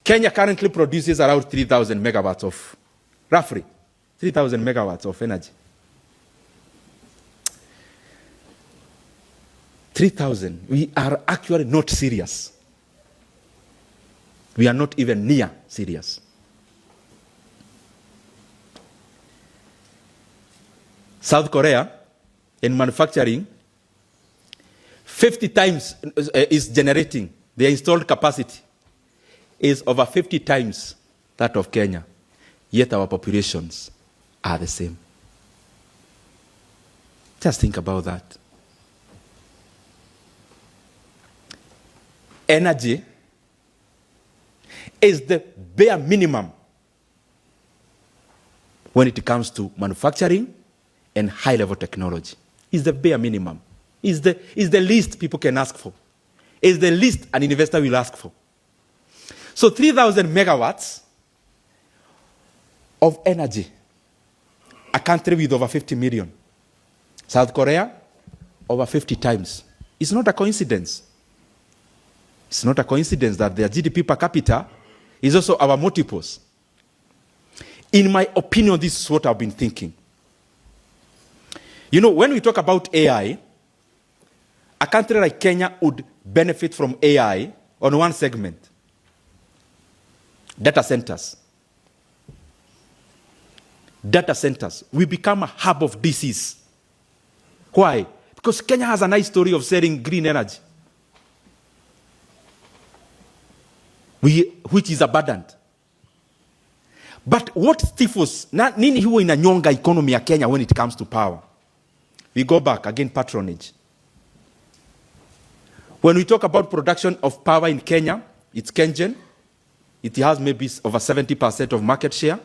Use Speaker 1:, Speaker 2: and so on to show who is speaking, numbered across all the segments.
Speaker 1: Kenya currently produces around 3,000 megawatts of, roughly, 3,000 megawatts of energy. 3,000. We are actually not serious. We are not even near serious. South Korea, in manufacturing, 50 times is generating. The installed capacity is over 50 times that of Kenya. Yet our populations are the same. Just think about that. Energy is the bare minimum when it comes to manufacturing and high-level technology. It's the bare minimum. It's the least people can ask for. It's the least an investor will ask for. So 3,000 megawatts of energy, a country with over 50 million. South Korea, over 50 times. It's not a coincidence. It's not a coincidence that their GDP per capita is also our multiples. In my opinion, this is what I've been thinking. You know, when we talk about AI, a country like Kenya would benefit from AI on one segment. Data centers. Data centers. We become a hub of disease. Why? Because Kenya has a nice story of selling green energy, which is abundant. But what stifles, nini huwa inanyonga economy ya Kenya when it comes to power? We go back, again, patronage. When we talk about production of power in Kenya, it's Kengen. It has maybe over 70% of market share.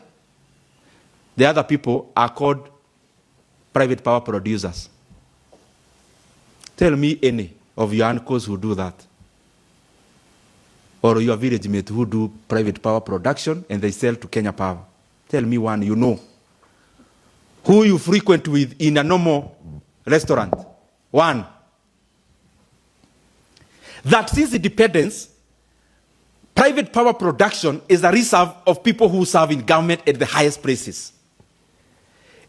Speaker 1: The other people are called private power producers. Tell me any of your uncles who do that. Or your village mate who do private power production and they sell to Kenya Power. Tell me one you know. Who you frequent with in a normal restaurant. One. That since independence, private power production is a reserve of people who serve in government at the highest places.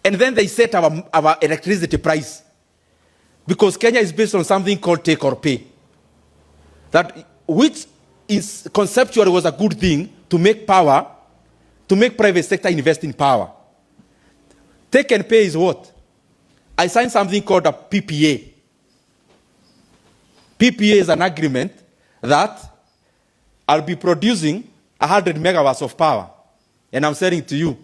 Speaker 1: And then they set our electricity price. Because Kenya is based on something called take or pay. That which is conceptually was a good thing to make power, to make private sector invest in power. Take and pay is what? I signed something called a PPA. PPA is an agreement that I'll be producing 100 megawatts of power and I'm selling to you.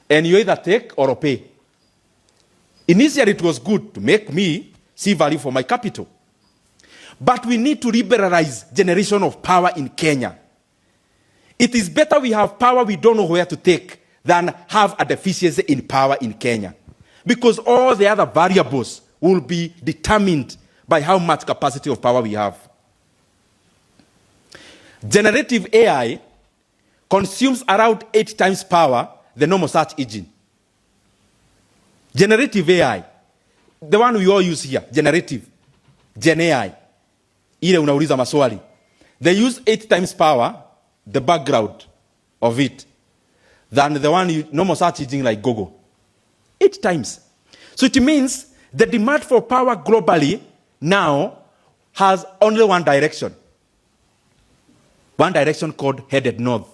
Speaker 1: And you either take or pay. Initially it was good to make me see value for my capital. But we need to liberalize generation of power in Kenya. It is better we have power we don't know where to take than have a deficiency in power in Kenya. Because all the other variables will be determined by how much capacity of power we have. Generative AI consumes around 8 times power than normal search engine. Generative AI, the one we all use here, generative, Gen AI. Ile unauliza maswali. They use 8 times power, the background of it, than the one you normal search engine like Google. 8 times. So it means the demand for power globally now has only one direction. One direction called headed north.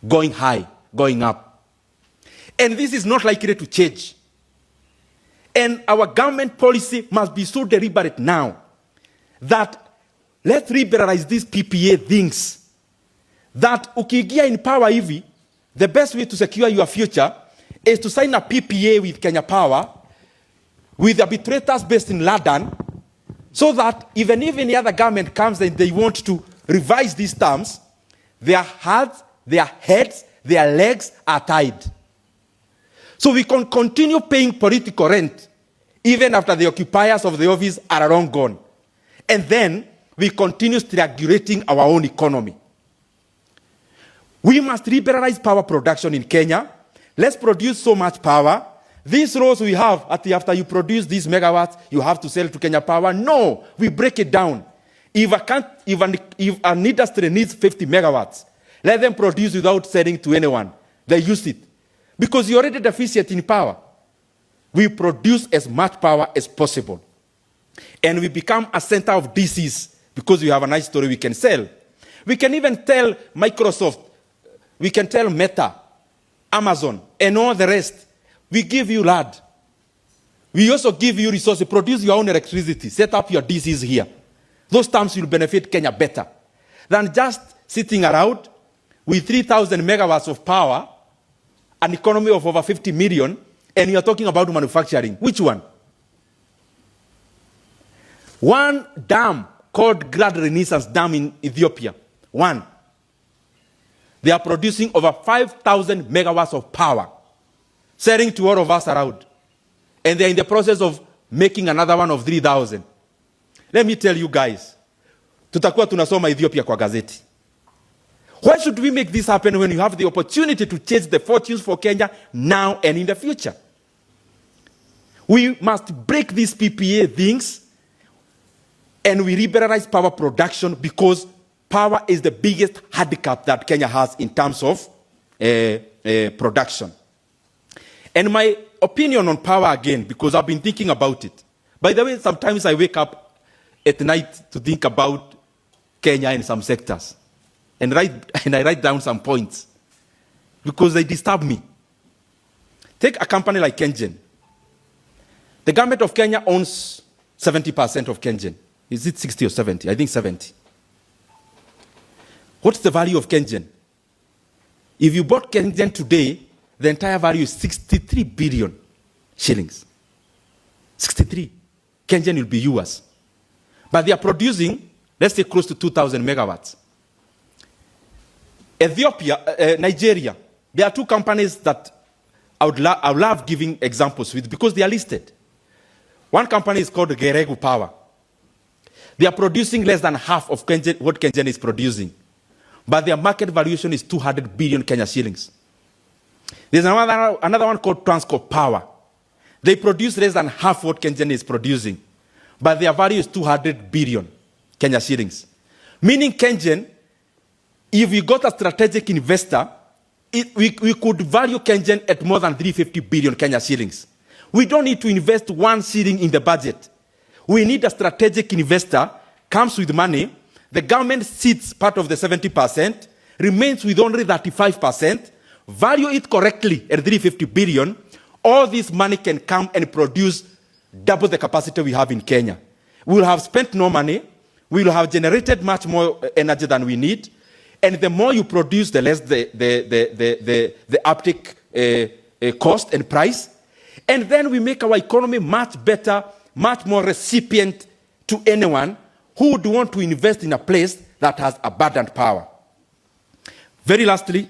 Speaker 1: Going high, going up. And this is not likely to change. And our government policy must be so deliberate now that let's liberalize these PPA things. That ukiingia in power hivi, the best way to secure your future is to sign a PPA with Kenya Power, with arbitrators based in London, so that even if any other government comes and they want to revise these terms, their heads, their legs are tied. So we can continue paying political rent even after the occupiers of the office are long gone. And then we continue triangulating our own economy. We must liberalize power production in Kenya. Let's produce so much power. These laws we have, after you produce these megawatts, you have to sell to Kenya Power. No, we break it down. If an industry needs 50 megawatts, let them produce without selling to anyone. They use it. Because you're already deficient in power. We produce as much power as possible. And we become a center of disease because we have a nice story we can sell. We can even tell Microsoft, we can tell Meta, Amazon, and all the rest. We give you land. We also give you resources. Produce your own electricity. Set up your DCs here. Those terms will benefit Kenya better than just sitting around with 3,000 megawatts of power, an economy of over 50 million, and you're talking about manufacturing. Which one? One dam called Grand Renaissance Dam in Ethiopia. One. They are producing over 5,000 megawatts of power, selling to all of us around. And they're in the process of making another one of 3,000. Let me tell you guys, tutakuwa tunasoma Ethiopia kwa gazeti. Why should we make this happen when you have the opportunity to change the fortunes for Kenya now and in the future? We must break these PPA things and we liberalize power production because power is the biggest handicap that Kenya has in terms of production. And my opinion on power again, because I've been thinking about it. By the way, sometimes I wake up at night to think about Kenya in some sectors. And I write down some points because they disturb me. Take a company like Kengen. The government of Kenya owns 70% of Kengen. Is it 60 or 70? I think 70. What's the value of Kengen? If you bought Kengen today, the entire value is 63 billion shillings. 63. Kengen will be yours. But they are producing, let's say, close to 2,000 megawatts. Ethiopia, Nigeria, there are two companies that I would love giving examples with because they are listed. One company is called Geregu Power. They are producing less than half of what Kengen is producing. But their market valuation is 200 billion Kenya shillings. There's another one called Transcorp Power. They produce less than half what Kengen is producing. But their value is 200 billion Kenya shillings. Meaning Kengen, if we got a strategic investor, we could value Kengen at more than 350 billion Kenya shillings. We don't need to invest 1 shilling in the budget. We need a strategic investor, comes with money, the government seats part of the 70%, remains with only 35%, value it correctly at 350 billion, all this money can come and produce double the capacity we have in Kenya. We will have spent no money, we will have generated much more energy than we need, and the more you produce, the less the uptake cost and price. And then we make our economy much better, much more recipient to anyone who would want to invest in a place that has abundant power. Very lastly,